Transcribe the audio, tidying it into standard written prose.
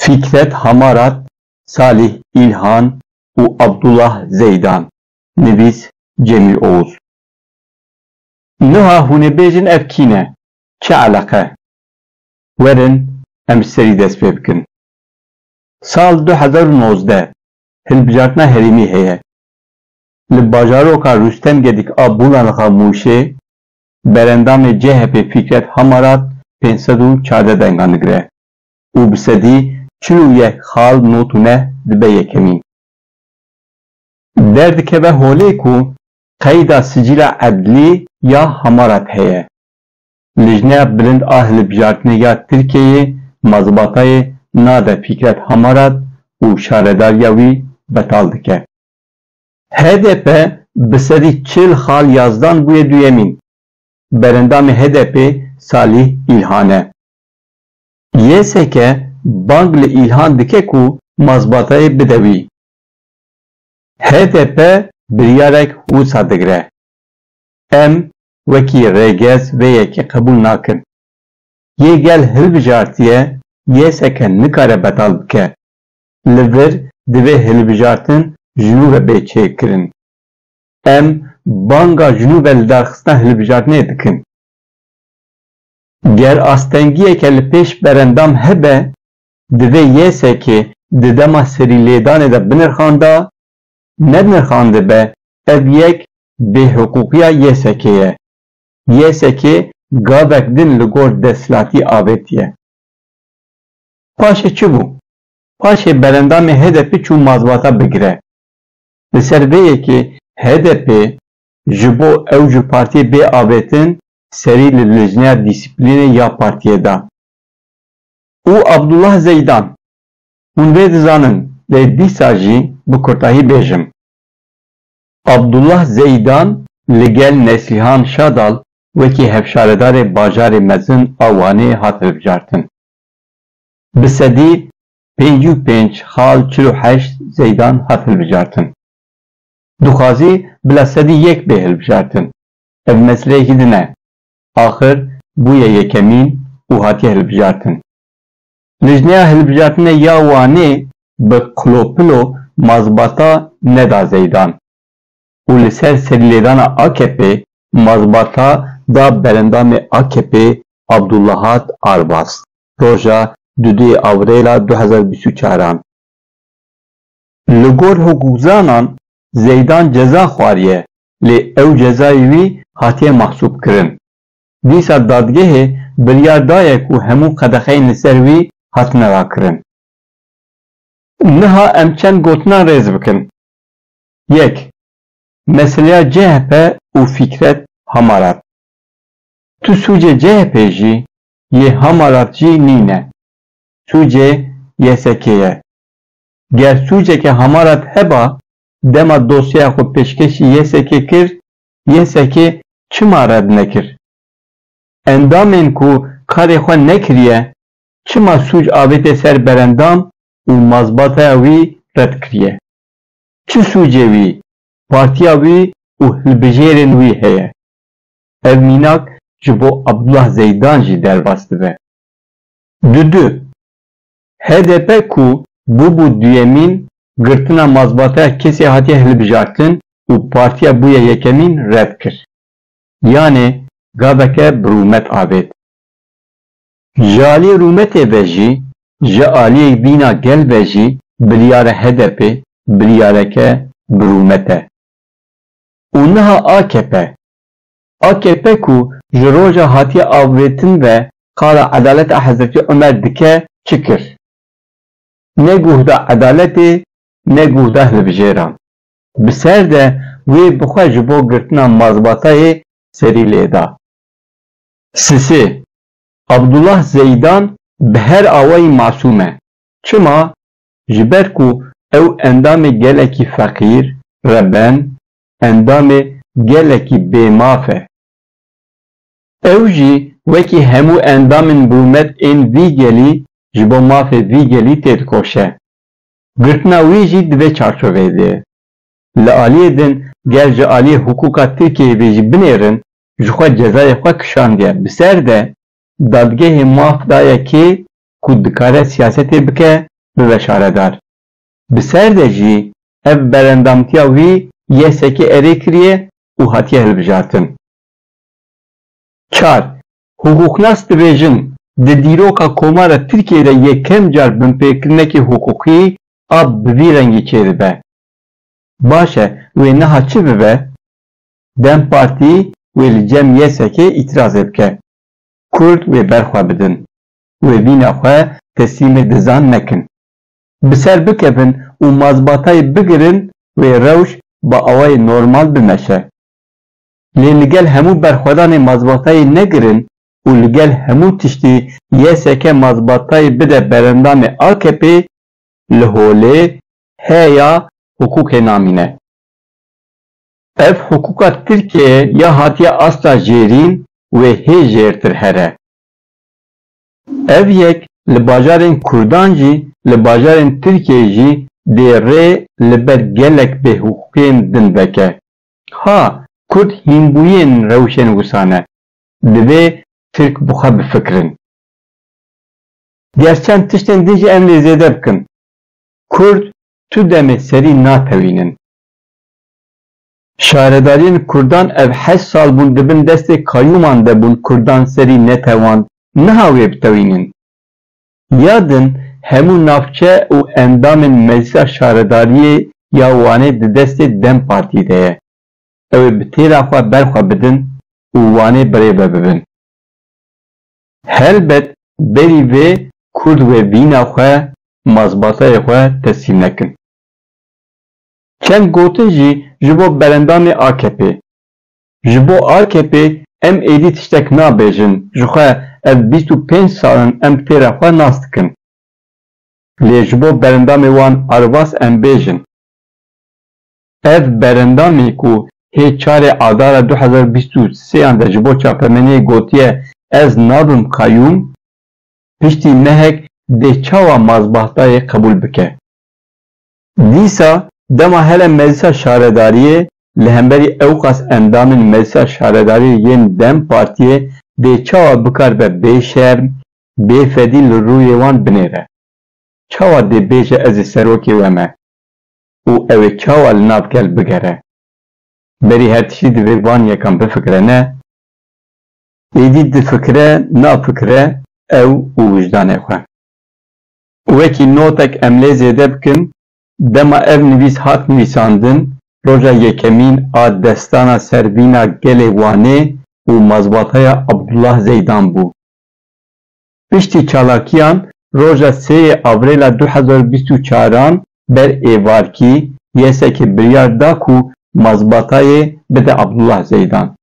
Fikret Hamarat, Salih İlhan u Abdullah Zeydan. Nivîs Cemil Oğuz. Niha hûne bêjin ev kîne? Çi alaqe? Werin em serî dest pê bikin. Sal 2019 hilbijartina herîmî heye. Li bajaroka Rûstemgedik a Bulanxa Mûşê berendamê CHP Fikret Hamarat 514 dengan digire û bi sedî 41 xal notûne dibe yekemîn. Derdikeve holê ku qeyda sicîla edlî ya Hamarat heye. Lijneya bilind a hilbijartinê ya Tirkiyeyê mazbatayê nade Fikret Hamarat û şaredariya wî betal dike. HDP bi sedî 40 xal yazdan bûye duyemîn. Berendamê HDP Salih İlhan e. YSK bang li İlhan dike ku mazbatayê bide wî. HDP biryarek wisa digire. Em wekî rêgez vê yekê qebûl nakin. Yê gel hilbijartiye YSK nikare betal bike. Li vir divê hilbijartin jinû ve bê çêkirin. Em banga jinû ve li darxistina hilbijartinê dikin. Ger astengiyeke li pêş berendam hebe divê YSK di dema serî lêdanê de binirxanda nedinirxandibe ev yek bêhukûkiya YSK ye. YSK gavek din li gor desthilatî avêtiye. Paşê çi bû? Paşê berendamê HDP çû mazbata bigire. Li ser vê yekê HDP ji bo ew ji partiyê bê avêtin serî li lijneya dîsîplînê ya partiyê da. û Abdullah Zeydan. Hûn vê dizanin lê dîsa jî bi kurtahî bêjim. Abdullah Zeydan li gel Neslihan Şadal wekî hevşaredarê bajarê mezin a Wanê hat hilbijartin. Bi sedî 55 xal 48 Zeydan hat hilbijartin. Dixwazî bila sedî yek bê hilbijartin. Ev meseleyekî din e. Axir bûye yekemîn û hatiye hilbijartin. Lijneya hilbijartinê ya Wanê bi qulopilo mazbata neda Zeydan. û li ser serîlêdana AKP mazbata da berendamê AKP Abdullahat Arbas. Roja 2 Avrêla 2024. Li gor hukukzanan Zeydan ceza xwariye lê ew cezayê wî hatiye mahsûb kirin. Dîsa dadgehê biryar daye ku hemû qedexeyên li ser wî hatine rakirin. Niha em çend gotinan rêz bikin. Yek, meseleya CHP û Fikret Hamarat. Tu sûcê CHP jî yê Hamarat jî nîne. Sûcê YSK ye. Ger sûceke Hamarat heba dema dosyaya xwe pêşkêşî YSK kir, YSK çima red nekir? Endamên ku karê xwe nekiriye çima sûc avêtê ser berendam û mazbataya wî red kiriye? Çi sûcê wî, partiya wî û hilbijêrên wî heye? Ev mînak ji bo Abdullah Zeydan jî derbas dibe. Dudu, HDP ku bû duyemîn girtina mazbataya kesê hatiye hilbijartin û partiya bûye yekemîn red kir. Yani gaveke bi rûmet avêt. Ji aliyê rûmetê ve jî, ji aliyê bîna gel ve jî biryara HDP biryareke bi rûmet e. û niha AKP ku ji roja hatiye avêtin ve qala edaleta Hezretî Ömer dike çi kir? Ne guhda edaletê ne guhda hilbijêran. Bi ser de wê bixwe ji bo girtina mazbatayê serî lêda. Sisi, Abdullah Zeydan bi her awayî masûm e. Çima? Ji ber ku ew endamê gelekî feqîr, reben, endamê gelekî bêmaf e. Ew jî wekî hemû endamên rûmet ên vî gelî ji bo mafê vî gelî tê dikoşe. Girtina wî jî divê çarçoveyê de. Li aliyê din gel ji aliyê hukûka Tirkiyeyê ve jî binêrin ji xwe cezayê xwe kişandiye. Bi ser de dadgehê maf daye kê ku dikare siyasetê bike bibe şaredar. Bi ser de jî ev berendamtiya wî yeksekî erê kiriye û hatiye hilbijartin. 4. Hukuknas dibêjin di dîroka Komara Tirkiye de yekem car binpêkirinekî hukukî a bi vî rengî çêdibe. Baş e wê niha çi bibe? Dem Partî wê li cem yeksekê îtirazê bike. Kurd wê berxwe bidin. Wê vîna xwe teslîmê dizan nekin. Bi ser bikevin û mazbatayê bigirin wê rewş bi awayê normal bimeşe. Lê li gel hemû berxwedanê mazbatayê negirin û li gel hemû tiştî yeksekê mazbatayê bide berendamê AKP li holê heya hukukê namîne. Ev hukuka Tirkiye ya hatiye asla jêrîn wê hê jêrtir here. Ev yek li bajarên Kurdan jî li bajarên Tirkiye jî dê rê li ber gelek bêhukukiyên din veke. Ha, Kurd hînbûyiyên rewşên wisan e. Divê Tirk bixwe bifikirin. Gerçend tiştên din jî em lê zêde bikin. Kurd tu demê serî natewînin. Şaredariyên Kurdan ev 8 sal bûn dibin destê kayyûman de bûn Kurdan serî netewan niha wê bitewînin. Ya din hemû navçe û endamên Meclisa Şaredariyê ya wanê di destê Dem Partî de ye. Ew ê bi têra xwe berxwe bidin û wanê birêve bibin. Helbet berî vê Kurd wê vîna xwe mazbatayê xwe teslîm nekin. Çend gotin jî ji bo berendamê AKP. Ji bo AKP em êdî tiştek nabêjin, ji xwe ev 25 salin em têra xwe nas dikin. Lê ji bo berendamê wan arvas em bêjin. Ev berendamê ku hê çarê adara 2023 de ji bo çapemeniyê gotiye ez nabim kayyûm, piştî mehek dê çawa mazbatayê qebûl bike. Dîsa dema hele Meclisa Şaredariyê li hemberî ew qas endamên Meclisa Şaredariyê yên Dem Partiyê dê çawa bikar be bêşerm, bêfedî li rûyê wan binêre. Çawa dê bêje ez ê serokê we me û ew ê çawa li nav gel bigere. Berî her tiştî divê van yekan bifikire ne? Êdî difikire, nafikire ew û wijdanê xwe. Wekî notek em lê zêde bikin, dema ev nivîs hat nivîsandin, roja yekemîn a destana servîna gelê wanê û mazbataya Abdullah Zeydan bû. Piştî çalakiyan, roja 3 Avrêla 2024 ber êvarkî yeksekê biryar da ku mazbatayê bide Abdullah Zeydan.